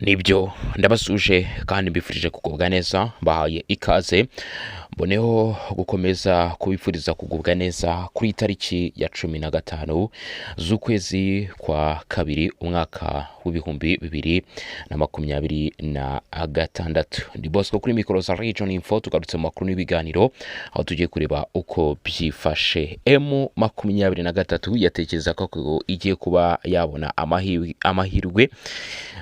Nibyo ndabasuje kandi mbifurije kugubwa neza, bahaye ikaze mboneho gukomeza kubifuriza kugubwa neza kuri tariki ya 15 z'ukwezi kwa kabiri umwaka w'ibihumbi 2026. Ndi Bosco kuri mikoro za Region Info, tugarutse mu makuru n'ibiganiro aho tugiye kureba uko byifashe. M23 yatekereza ko igiye kuba yabona amahirwe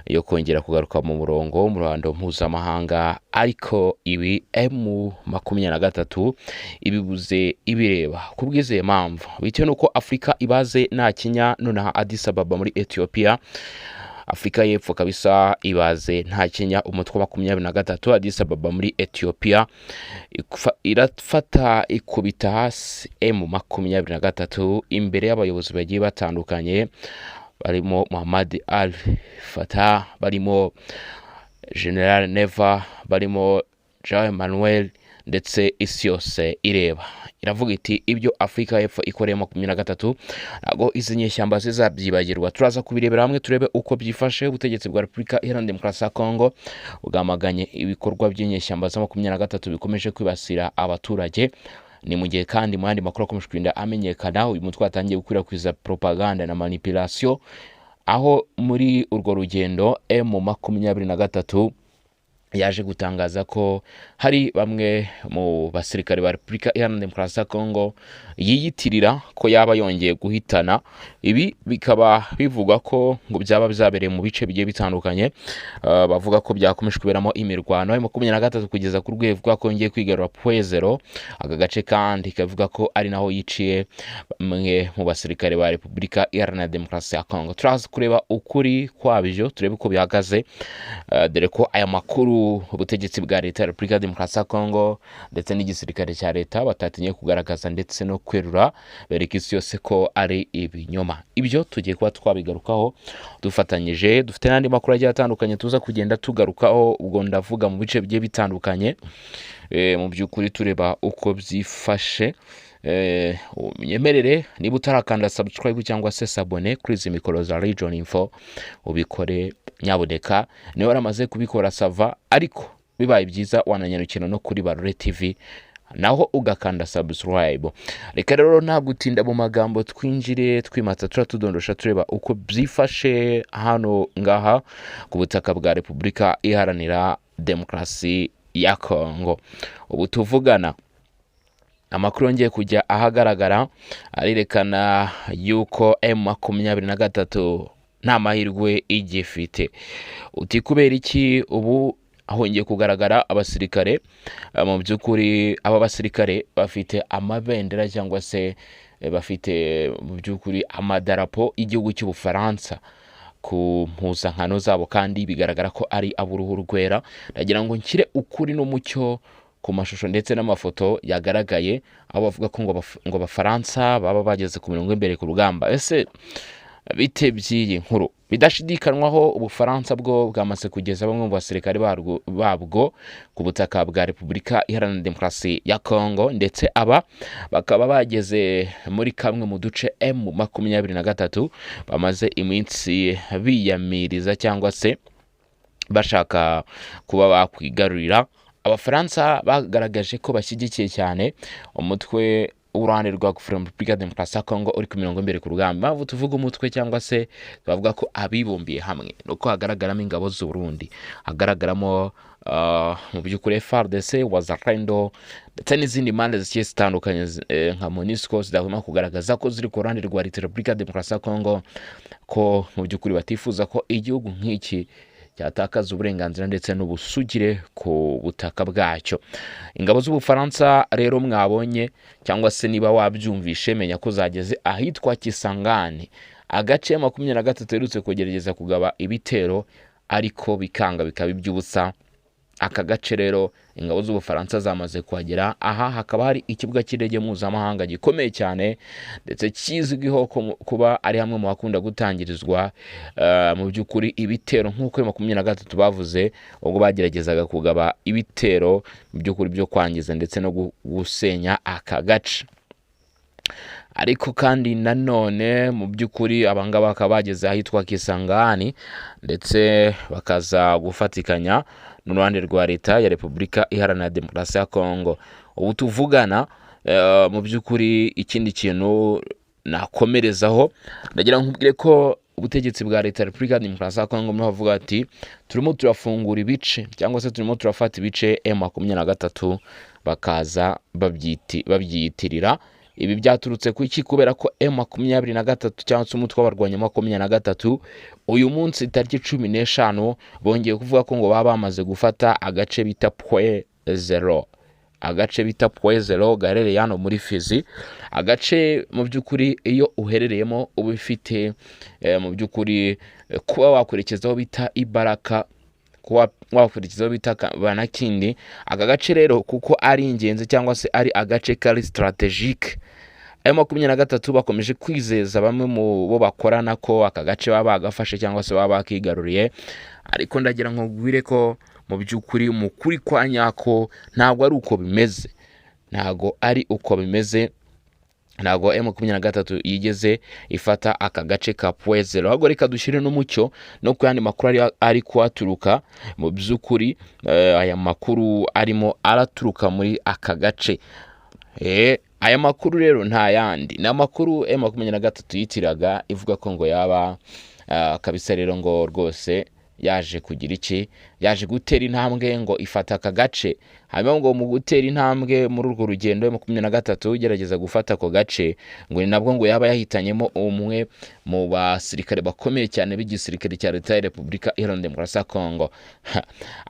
yo kongera kugaruka mu murongo mu ruhando mpuzamahanga, ariko ibi M23 ibibuze ibireba kubwizeye mpamvu bitewe nuko Afrika ibaze nta Kenya nonaha Addis Ababa muri Ethiopia. Afrika y'Epfo kabisa ibaze nta Kenya, umutwe wa 23 Addis Ababa muri Ethiopia irafata ikubita hasi M23 imbere y'abayobozi bagiye batandukanye, barimo Muhammad al-Fatah, barimo General Neva, barimo Jean Manuel, ndetse isi yose ireba iravuga iti ibyo Afrika y'Epfo ikoreye 23 nago izi nyeshyamba zizabyibagirwa. Turaza kubirebera hamwe turebe uko byifashe. Ubutegetsi bwa Republika Iharanira Demokarasi ya Kongo bwamaganye ibikorwa by'inyeshyamba za 23 bikomeje kwibasira abaturage. Ni mu gihe kandi mu yandi makuru akomeje kugenda amenyekana, uyu mutwe watangiye gukwirakwiza propaganda na manipulation, aho muri urwo rugendo M23 yaje gutangaza ko hari bamwe mu basirikare ba Republika Iharanira Demokarasi ya Kongo yiyitirira ko yaba yongeye guhitana. Ibi bikaba bivugwa ko ngo byaba bizabereye mu bice bigiye bitandukanye, bavuga ko byakomeje kuberamo imirwano M23 kugeza ku rwego rwakongeye kwigarura Pwezero. Aka gace kandi kavuga ko ari naho yiciye bamwe mu basirikare ba Republika Iharanira Demokarasi ya Kongo. Turaza kureba ukuri kwabyo, turebe uko bihagaze, dore ko aya makuru ubutegetsi bwa leta ya Republika Demokarasi ya Kongo ndetse n'igisirikare cya leta batatinye kugaragaza ndetse no kwerura bereka isi yose ko ari ibinyoma. Ibyo tugiye kuba twabigarukaho dufatanyije, dufite n'andi makuru agiye atandukanye tuza kugenda tugarukaho, ubwo ndavuga mu bice bigiye bitandukanye. Mu by'ukuri tureba uko byifashe. Unyemerere niba utarakanda subscribe cyangwa se sabone kuri izi mikoro za Region Info ubikore nyaboneka. Niba waramaze kubikora sava, ariko bibaye byiza wananyarukira no kuri Barore TV naho ugakanda subscribe. Reka rero nta gutinda mu magambo, twinjire twimata turatudondosha tureba uko byifashe hano ngaha ku butaka bwa Republika Iharanira Demokarasi ya Kongo. Ubu tuvugana amakuru yongeye kujya ahagaragara arerekana yuko M23 nta mahirwe igifite. Uti kubera iki ubu hongeye kugaragara abasirikare? Mu by'ukuri aba basirikare bafite amabendera cyangwa se bafite mu by'ukuri amadarapo y'igihugu cy'Ubufaransa ku mpuzankano zabo, kandi bigaragara ko ari aburuhu rwera. Ndagira ngo nshyire ukuri n'umucyo ku mashusho ndetse n'amafoto yagaragaye, aho bavuga ko ngo Abafaransa baba bageze ku mirongo imbere ku rugamba. Ese bite by'iyi nkuru? Bidashidikanwaho Ubufaransa bwo bwamaze kugeza bamwe mu basirikare babwo ku butaka bwa Republika Iharanira Demokarasi ya Kongo, ndetse aba bakaba bageze muri kamwe mu duce M23 bamaze iminsi biyamiriza cyangwa se bashaka kuba bakwigarurira. Abafaransa bagaragaje ko bashyigikiye cyane umutwe uruhande rwa Republika Demokarasi ya Kongo uri ku mirongo imbere ku rugamba. Bavuga tuvuga umutwe cyangwa se bavuga ko abibumbiye hamwe, nuko hagaragaramo ingabo z'u Burundi, hagaragaramo mu by'ukuri FARDC, Wazalendo ndetse n'izindi manda zigiye zitandukanye nka MONUSCO zidahwema kugaragaza ko ziri ku ruhande rwa Republika Demokarasi ya Kongo, ko mu by'ukuri batifuza ko igihugu nk'iki cyatakaza uburenganzira ndetse n'ubusugire ku butaka bwacyo. Ingabo z'Ubufaransa rero mwabonye cyangwa se niba wabyumvishe, menya ko zageze ahitwa Kisangani, agace 23 yerutse kugerageza kugaba ibitero ariko bikanga bikaba iby'ubusa. Aka gace rero ingabo z'Ubufaransa zamaze kuhagera. Aha hakaba hari ikibuga cy'indege mpuzamahanga gikomeye cyane ndetse kizwiho kuba ari hamwe mu bakunda gutangirizwa mu by'ukuri ibitero nk'uko 23 bavuze ubwo bageragezaga kugaba ibitero mu by'ukuri byo kwangiza ndetse no gusenya aka gace. ariko kandi nanone mu by'ukuri abangaba bakaba bageze ahitwa Kisangani ndetse bakaza gufatikanya n'uruhande rwa leta ya Repubulika Iharanira Demokarasi ya Kongo. Ubu tuvugana mu by'ukuri ikindi kintu nakomerezaho ndagira nkubwire ko ubutegetsi bwa leta ya Repubulika Demokarasi ya Kongo bavuga ati turimo turafungura ibice cyangwa se turimo turafata ibice M23 bakaza babyiyitirira. Ibi byaturutse ku iki? Kubera ko M23 cyangwa se umutwe w'abarwanya 23 uyu munsi tariki 15 bongeye kuvuga ko ngo baba bamaze gufata agace bita Point Zero. Agace bita Point Zero gaherereye hano muri Fizi. Agace mu by'ukuri iyo uherereyemo uba ufite mu by'ukuri kuba wakurikizaho bita Ibaraka, kuba wakurikizaho bita Banakindi. Aka gace rero kuko ari ingenzi cyangwa se ari agace kari strategique, M23 bakomeje kwizeza bamwe mu bo bakorana ko aka gace baba bagafashe cyangwa se baba bakigaruriye. Ariko ndagira ngo ngwire ko mu by'ukuri mu kuri kwa nyako ntabwo ari uko bimeze, ntabwo ari uko bimeze. Ntabwo M23 yigeze ifata aka gace ka Point Zero. Ahubwo reka dushyire n'umucyo no ku yandi makuru ari kuhaturuka. Mu by'ukuri aya makuru arimo araturuka muri aka gace. Aya makuru rero nta yandi na makuru M23 yitiraga ivuga ko ngo yaba kabisa rero ngo rwose yaje kugira iki, yaje gutera intambwe ngo ifata aka gace. Hanyuma ngo mu gutera intambwe muri urwo rugendo M23 gerageza gufata ako gace ngo ni nabwo ngo yaba yahitanyemo umwe mu basirikare bakomeye cyane b'igisirikare cya leta ya Repubulika Iharanira Demokarasi ya Kongo.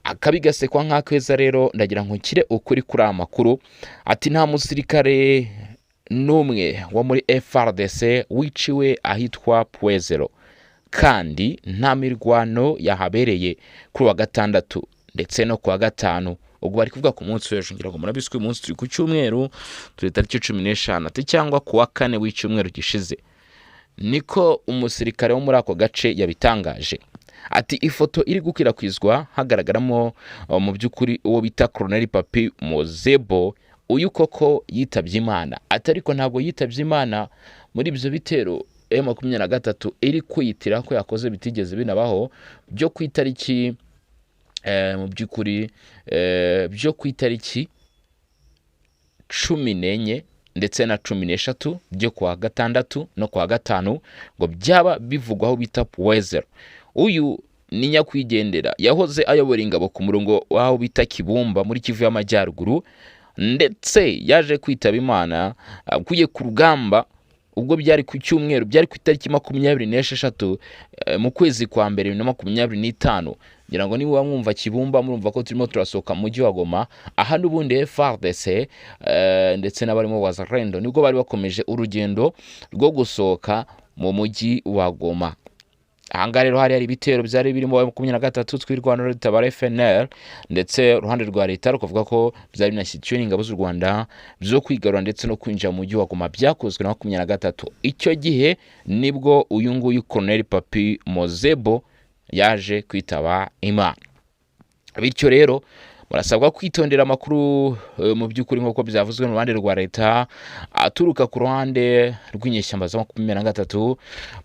Akabigasekwa nk'akweza rero ndagira ngo nkire ukuri kuri amakuru ati nta musirikare n'umwe wo muri FARDC wiciwe ahitwa Point Zero, kandi nta mirwano yahabereye kuri wa gatandatu ndetse no kwa gatanu. Ubwo bari kuvuga ku munsi w'ejo, ngira ngo murabiswe uyu munsi turi ku cyumweru, turi tariki 15 cyangwa ku wa kane w'icyumweru gishize, niko umusirikare wo muri ako gace yabitangaje. Ati ifoto iri gukwirakwizwa hagaragaramo mu by'ukuri uwo bita Colonel Papi Mozebo, uyu koko yitabye Imana. Atariko ntabwo yitabye Imana muri ibyo bitero M23 iri kwitira ko yakoze bitigeze binabaho byo ku itariki mu by'ukuri byo ku itariki 14 ndetse na 13 byo kwa gatandatu no kwa gatanu ngo byaba bivugwaho bita Point Zero. Uyu ni nyakwigendera yahoze ayobora ingabo ku murongo waho bita Kibumba muri Kivu y'Amajyaruguru, ndetse yaje kwitaba Imana kuye ku rugamba ubwo byari ku cyumweru, byari ku itariki 26 mu kwezi kwa mbere 2025. ngira ngo niba mwumva Kibumba murumva ko turimo turasohoka mu mujyi wa Goma. Aha n'ubundi FARDC ndetse n'abarimo Wazalendo nibwo bari bakomeje urugendo rwo gusohoka mu mujyi wa Goma. Ahanga rero hari ibitero byari birimo 23 twirwana rutabara FNL, ndetse uruhande rwa leta rukavuga ko byari binashyikiye ingabo z'u Rwanda byo kwigarura ndetse no kwinjira mu mujyi wa Goma byakozwe na 23. Icyo gihe nibwo uyu nguyu Colonel Papi Mozebo yaje kwitaba Imana. Bityo rero murasabwa kwitondera amakuru mu by'ukuri nk'uko byavuzwe mu ruhande rwa leta aturuka ku ruhande rw'inyeshyamba za 23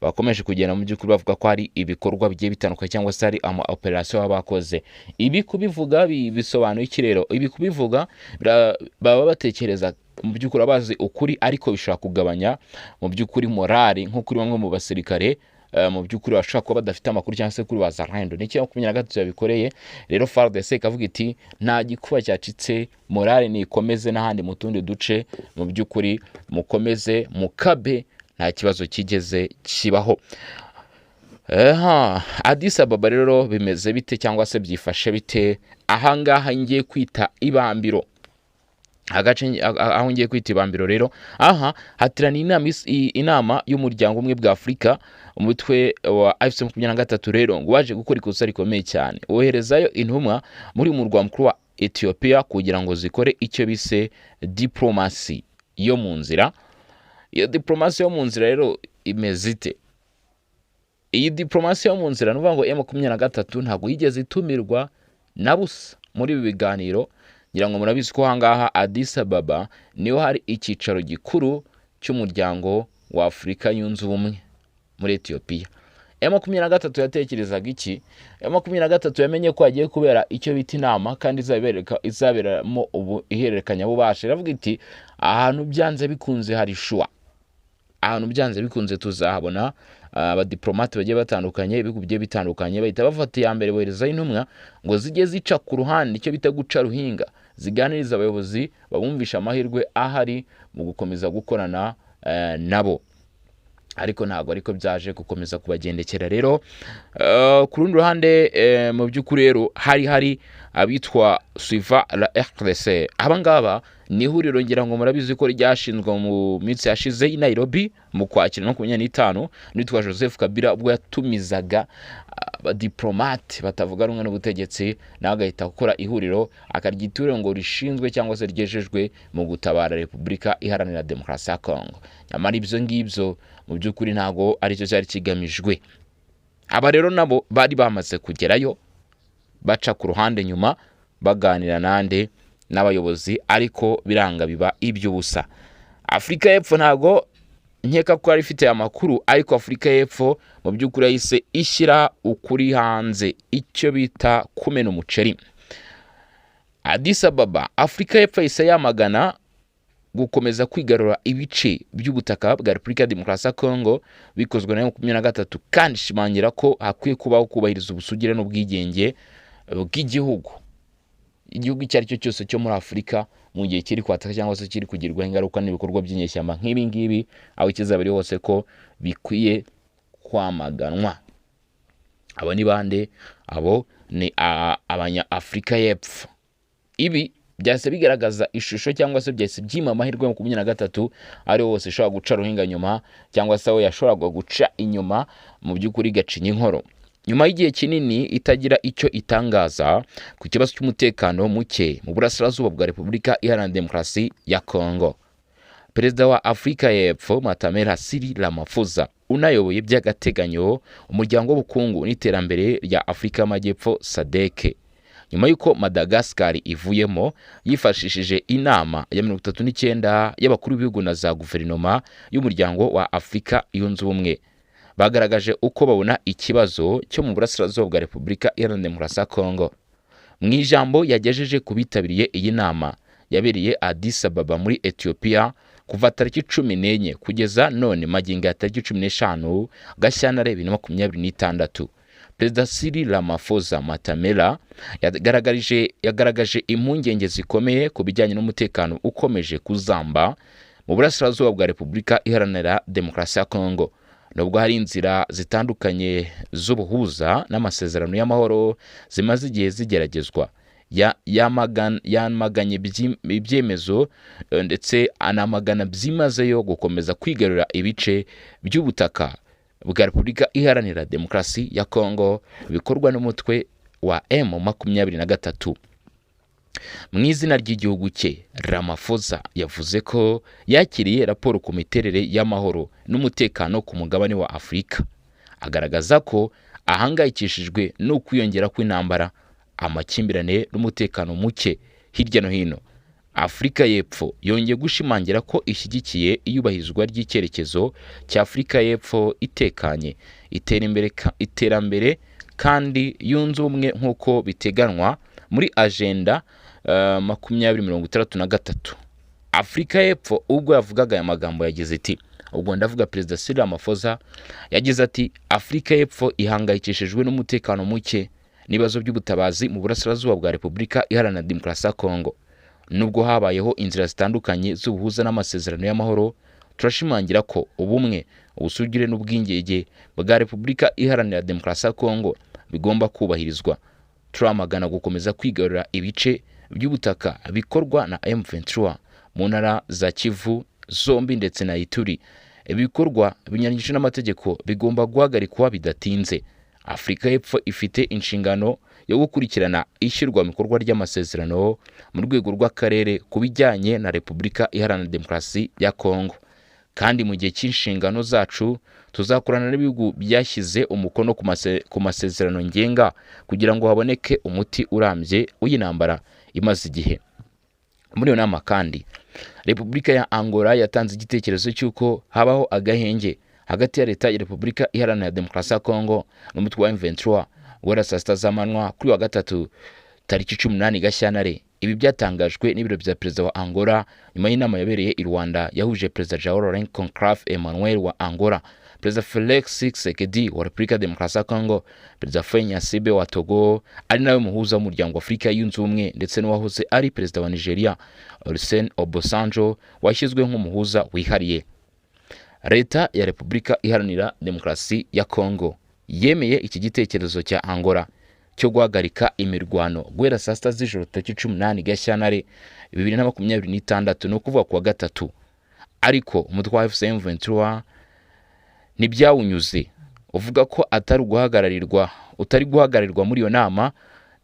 bakomeje kugenda mu by'ukuri bavuga ko hari ibikorwa bigiye bitandukanye cyangwa se ari ama operation bakoze. Ibi kubivuga bisobanuye iki rero? Ibi kubivuga baba batekereza mu by'ukuri abazi ukuri, ariko bishobora kugabanya mu by'ukuri morali nko kuri bamwe mu basirikare mu by'ukuri bashaka kuba badafite amakuru cyangwa se kuri Wazalendo. Ni cyo 23 yabikoreye rero. FARDC ikavuga iti nta gikuba cyacitse, morale ni ikomeze n'ahandi mu tundi duce mu by'ukuri mukomeze mukabe, nta kibazo kigeze kibaho. Addis Ababa rero bimeze bite cyangwa se byifashe bite? Ahangaha ngiye kwita ibambiro, agace aho ngiye kwita ibambiro rero. Hatirana inama y'umuryango umwe bwa Afrika, umutwe wa AFC23 rero ngo waje gukora ikosa rikomeye cyane, woherezayo intumwa muri murwa mukuru wa Ethiopia kugira ngo zikore icyo bise diplomasi yo mu nzira. Iyo diplomasi yo mu nzira rero imeze ite? Iyi diplomasi yo mu nzira nuvuga ngo M23 ntabwo yigeze itumirwa na busa muri ibi biganiro. Ngira ngo murabizi ko hangaha Addis Ababa niho hari icyicaro gikuru cy'umuryango wa Afurika yunze ubumwe muri Ethiopia. M23 yatekerezaga iki? M23 yamenye ko hagiye kubera icyo bita inama kandi izaberamo ubu ihererekanya bubasha. Iravuga iti ahantu byanze bikunze hari shua, ahantu byanze bikunze tuzahabona abadiplomate bagiye batandukanye, ibihugu bigiye bitandukanye bahita bafata ya mbere bohereza intumwa ngo zijye zica ku ruhande, icyo bita guca ruhinga, ziganiriza abayobozi babumvisha amahirwe ahari mu gukomeza gukorana nabo. Ariko ntabwo ariko byaje gukomeza kubagendekera. Rero ku rundi ruhande mu by'ukuri rero hari abitwa Suiva la RDC. Abangaba ni ihuriro ngira ngo murabizi ko ryashinzwe mu minsi yashize i Nairobi mu Kwakira 2025 nitwa Joseph Kabila, ubwo yatumizaga abadiplomate batavuga rumwe n'ubutegetsi, nawe agahita gukora ihuriro akaryitura ngo rishinzwe cyangwa se ryejejwe mu gutabara Repubulika Iharanira Demokarasi ya Kongo. Nyamara ibyo ngibyo mu by'ukuri ntago aricyo cyari kigamijwe. Aba rero nabo bari bamaze kugerayo baca ku ruhande nyuma baganira nande n'abayobozi, ariko biranga biba iby'ubusa. Afrika y'Epfo ntago nkeka ko ari ifite amakuru, ariko Afrika y'Epfo mu by'ukuri yahise ishyira ukuri hanze, icyo bita kumena umuceri. Addis Ababa, Afrika y'Epfo yahise yamagana gukomeza kwigarura ibice by'ubutaka bwa Repubulika ya Demokarasi ya Kongo bikozwe na M23, kandi shimangira ko hakwiye kubaho kubahiriza ubusugire n'ubwigenge bw'igihugu. Igihugu icyo ari cyo cyose cyo muri Afurika mu gihe kiri kwataka cyangwa se kiri kugirwaho ingaruka n'ibikorwa by'inyeshyamba nk'ibi ngibi, aho ikizabiri hose ko bikwiye kwamaganwa. Abo ni bande? Abo ni abanya Afrika y'Epfo. Ibi byase bigaragaza ishusho cyangwa se byase byima amahirwe mu 2023 ari wose shobora guca ruhinga nyuma, cyangwa se aho yashoboraga guca inyuma mu by'ukuri gacinya inkoro. Nyuma y'igihe kinini itagira icyo itangaza ku kibazo cy'umutekano muke mu burasirazuba bwa Repubulika Iharanira Demokarasi ya Kongo, Perezida wa Afrika y'Epfo Matamela Cyril Ramaphosa unayoboye by'agateganyo umuryango w'ubukungu n'iterambere rya Afrika y'Amajyepfo SADC, nyuma yuko Madagascar ivuyemo, yifashishije inama ya 39 y'abakuru b'ibihugu na za guverinoma y'umuryango wa Afrika yunze ubumwe, bagaragaje uko babona ikibazo cyo mu burasirazuba bwa Repubulika Iharanira Demokarasi ya Kongo. Mu ijambo yagejeje ku bitabiriye iyi nama yabereye Addis Ababa muri Ethiopia kuva tariki 14 kugeza none magingo ya tariki 15 Gashyantare 2026, Perezida Cyril Ramaphosa Matamela yagaragaje impungenge zikomeye ku bijyanye n'umutekano ukomeje kuzamba mu burasirazuba bwa Repubulika Iharanira Demokarasi ya Kongo. Nubwo hari inzira zitandukanye z'ubuhuza n'amasezerano y'amahoro zimaze igihe zigeragezwa, yamaganye ibyemezo ndetse anamagana byimazeyo gukomeza kwigarurira ibice by'ubutaka bwa Repubulika Iharanira Demokarasi ya Kongo bikorwa n'umutwe wa M23. Mu izina ry'igihugu cye, Ramaphosa yavuze ko yakiriye raporo ku miterere y'amahoro n'umutekano ku mugabane wa Afurika, agaragaza ko ahangayikishijwe no kwiyongera kw'intambara, amakimbirane n'umutekano muke hirya no hino. Afrika y'Epfo yongeye gushimangira ko ishyigikiye iyubahizwa ry'icyerekezo cya Afrika y'Epfo itekanye, iterambere kandi yunze ubumwe nk'uko biteganwa muri agenda 2063. Afrika y'Epfo ubwo yavugaga aya magambo yagize ati, ubwo ndavuga Perezida Cyril Ramaphosa yagize ati, Afrika y'Epfo ihangayikishijwe n'umutekano muke n'ibibazo by'ubutabazi mu burasirazuba bwa Repubulika Iharanira Demokarasi ya Kongo. Nubwo habayeho inzira zitandukanye z'ubuhuza n'amasezerano y'amahoro, turashimangira ko ubumwe, ubusugire n'ubwingenge bwa Repubulika Iharanira Demokarasi ya Kongo bigomba kubahirizwa. Turamagana gukomeza kwigarura ibice by'ubutaka bikorwa na M23 mu ntara za Kivu zombi ndetse na Ituri. Ibikorwa binyuranyije n'amategeko bigomba guhagarikwa bidatinze. Afrika y'Epfo ifite inshingano yo gukurikirana ishyirwa mu bikorwa ry'amasezerano mu rwego rw'akarere ku bijyanye na Repubulika Iharanira Demokarasi ya Kongo, kandi mu gihe cy'inshingano zacu tuzakorana n'ibihugu byashyize umukono ku masezerano ngenga kugira ngo haboneke umuti urambye w'intambara imaze igihe. Muri iyo nama kandi Repubulika ya Angola yatanze igitekerezo cy'uko habaho agahenge hagati ya leta ya Repubulika Iharanira Demokarasi ya Kongo n'umutwe wa M23 guhera saa sita z'amanywa kuri wa gatatu tariki 18 Gashyantare. Ibi byatangajwe n'ibiro bya perezida wa Angola nyuma y'inama yabereye i Rwanda yahuje perezida João Lourenço Conclave Emmanuel wa Angola, perezida Félix Tshisekedi wa Repubulika ya Demokarasi ya Kongo, perezida Faure Gnassingbe wa Togo ari nawe muhuza w'umuryango wa Afurika yunze ubumwe, ndetse n'uwahoze ari perezida wa Nigeria Olusegun Obasanjo washyizwe nk'umuhuza wihariye. Leta ya Repubulika Iharanira Demokarasi ya Kongo yemeye iki gitekerezo cya Angola cyo guhagarika imirwano guhera saa sita z'ijoro tariki 18 Gashyantare 2026 no kuvuga kuwa gatatu. Ariko umutwe wa FCM 23 ntibyawunyuze, uvuga ko utari guhagararirwa muri iyo nama,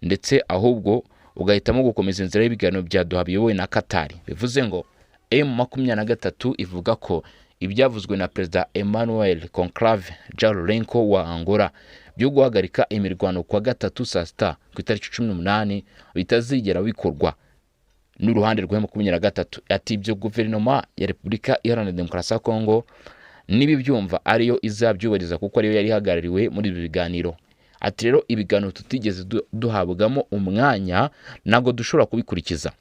ndetse ahubwo ugahitamo gukomeza inzira y'ibiganiro bya Doha biyobowe na Qatar. Bivuze ngo M23 ivuga ko ibyavuzwe na perezida Emmanuel Conclave João Lourenço wa Angola byo guhagarika imirwano kwa gatatu saa sita ku itariki 18 bitazigera bikorwa n'uruhande rwa M23. Ati ibyo guverinoma ya Repubulika Iharanira Demokarasi ya Kongo nibi byumva ariyo izabyubahiriza kuko ariyo yari hagarariwe muri ibi biganiro. Ati rero ibiganiro tutigeze duhabwamo umwanya nago dushobora kubikurikiza.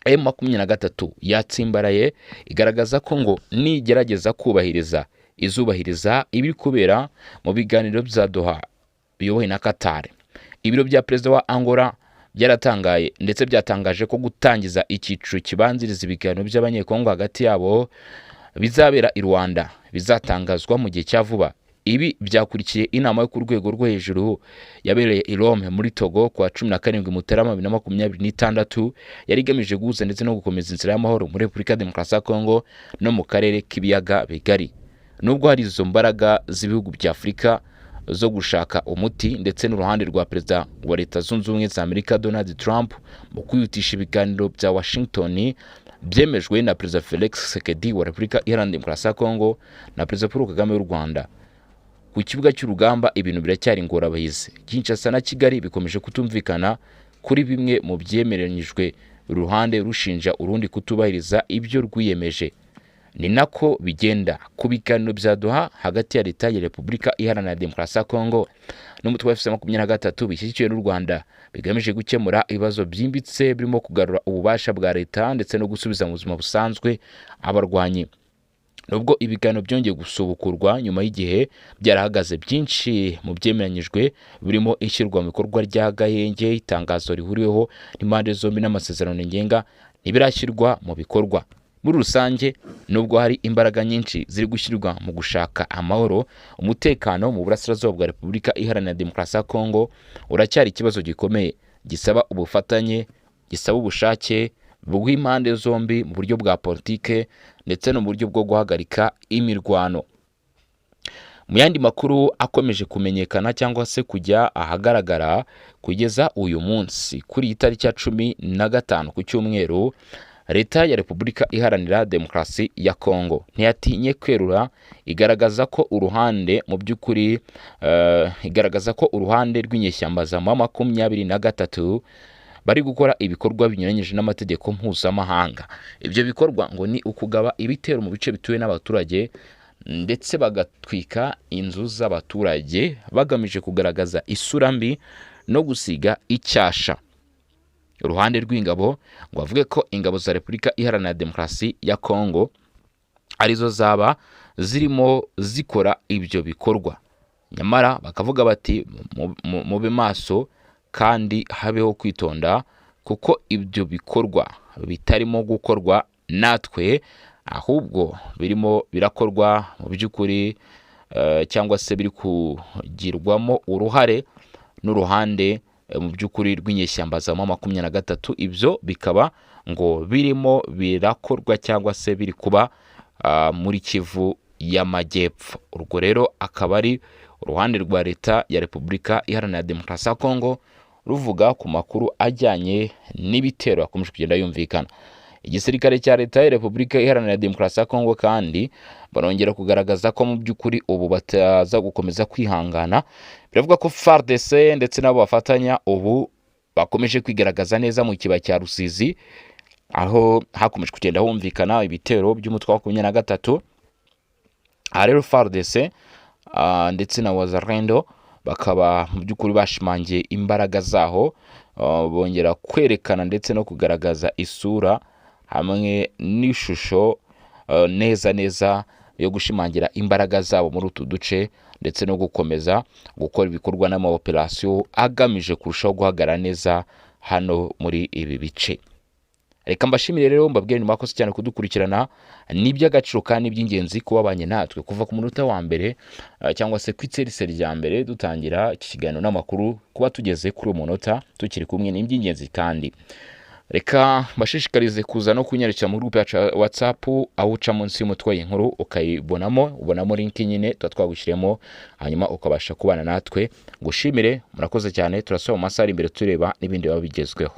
M23 yatsimbaraye igaragaza ko ngo nigerageza kubahiriza izubahiriza ibiri kubera mu biganiro bya Doha biyobowe na Qatar. Ibiro bya perezida wa Angola byaratangaye ndetse byatangaje ko gutangiza icyiciro kibanziriza ibiganiro by'abanyekongo hagati yabo bizabera i Rwanda bizatangazwa mu gihe cya vuba. Ibi byakurikiye inama yo ku rwego rwo hejuru yabereye i Rome muri Togo kwa 17 Mutarama 2026 yari igamije guhuza ndetse no gukomeza inzira y'amahoro muri Repubulika ya Demokarasi ya Kongo no mu karere k'ibiyaga bigari. Nubwo hari izo mbaraga z'ibihugu bya Afurika zo gushaka umuti ndetse n'uruhande rwa perezida wa Leta Zunze Ubumwe za Amerika Donald Trump mu kwihutisha ibiganiro bya Washington byemejwe na perezida Félix Tshisekedi wa Repubulika Iharanira Demokarasi ya Kongo na perezida Paul Kagame w'u Rwanda, ku kibuga cy'urugamba ibintu biracyari ingorabahizi. Kinshasa na Kigali bikomeje kutumvikana kuri bimwe mu byemeranyijwe, uruhande rushinja urundi kutubahiriza ibyo rwiyemeje. Ni nako bigenda ku biganiro bya Doha hagati ya leta ya Repubulika Iharanira Demokarasi ya Kongo n'umutwe wa M23 bishyigikiwe n'u Rwanda, bigamije gukemura ibibazo byimbitse birimo kugarura ububasha bwa leta ndetse no gusubiza mu buzima busanzwe abarwanyi. Nubwo ibiganiro byongeye gusubukurwa nyuma y'igihe byarahagaze, byinshi mu byemeranyijwe birimo ishyirwa mu bikorwa rya gahenge, itangazo rihuriweho n'impande zombi n'amasezerano ngenga ntibirashyirwa mu bikorwa. Muri rusange, nubwo hari imbaraga nyinshi ziri gushyirwa mu gushaka amahoro, umutekano mu burasirazuba bwa Repubulika Iharanira Demokarasi ya Kongo uracyari ikibazo gikomeye gisaba ubufatanye, gisaba ubushake bw'impande zombi mu buryo bwa politike ndetse no mu buryo bwo guhagarika imirwano. Mu yandi makuru akomeje kumenyekana cyangwa se kujya ahagaragara kugeza uyu munsi kuri itariki ya 15 ku cyumweru, leta ya Repubulika Iharanira Demokarasi ya Kongo ntiyatinye kwerura igaragaza ko uruhande mu by'ukuri igaragaza ko uruhande rw'inyeshyamba za M23 bari gukora ibikorwa binyuranyije n'amategeko mpuzamahanga. Ibyo bikorwa ngo ni ukugaba ibitero mu bice bituwe n'abaturage ndetse bagatwika inzu z'abaturage bagamije kugaragaza isura mbi no gusiga icyasha. Uruhande rw'ingabo ngo bavuge ko ingabo za Repubulika Iharanira Demokarasi ya Kongo arizo zaba zirimo zikora ibyo bikorwa, nyamara bakavuga bati mube maso kandi habeho kwitonda kuko ibyo bikorwa bitarimo gukorwa natwe, ahubwo birimo birakorwa mu by'ukuri cyangwa se biri kugirwamo uruhare n'uruhande mu by'ukuri rw'inyeshyamba za M23. Ibyo bikaba ngo birimo birakorwa cyangwa se biri kuba muri Kivu y'Amajyepfo. Urwo rero akaba ari uruhande rwa leta ya Repubulika Iharanira Demokarasi ya Kongo ruvuga ku makuru ajyanye n'ibitero akomeje kugenda yumvikana. Igisirikare cya leta ya Repubulika Iharanira Demokarasi ya Kongo kandi barongera kugaragaza ko mu by'ukuri ubu bataza gukomeza kwihangana. Biravuga ko FARDC ndetse nabo bafatanya ubu bakomeje kwigaragaza neza mu kiba cya Rusizi, aho hakomeje kugenda humvikana ibitero by'umutwe wa 23. Aha rero FARDC ndetse na Wazalendo bakaba mu by'ukuri bashimangiye imbaraga zaho, bongera kwerekana ndetse no kugaragaza isura hamwe n'ishusho neza yo gushimangira imbaraga zabo muri utu duce, ndetse no gukomeza gukora ibikorwa n'amaoperasiyo agamije kurushaho guhagarara neza hano muri ibi bice. Reka mbashimire rero, mbabwire ni mwakoze cyane kudukurikirana. N'iby'agaciro kandi by'ingenzi kuba banye natwe kuva ku munota wa mbere cyangwa se ku itseriseri rya mbere dutangira iki kiganiro n'amakuru, kuba tugeze kuri uyu munota tukiri kumwe n'iby'ingenzi. Kandi reka mbashishikarize kuza no kunyarukira mu groupe ya WhatsApp, aho uca munsi y'umutwe w'inkuru ubonamo link nyine twagushyiremo, hanyuma ukabasha kubana natwe. Gushimire, murakoze cyane. Turasaba mu masaha imbere tureba n'ibindi biba bigezweho.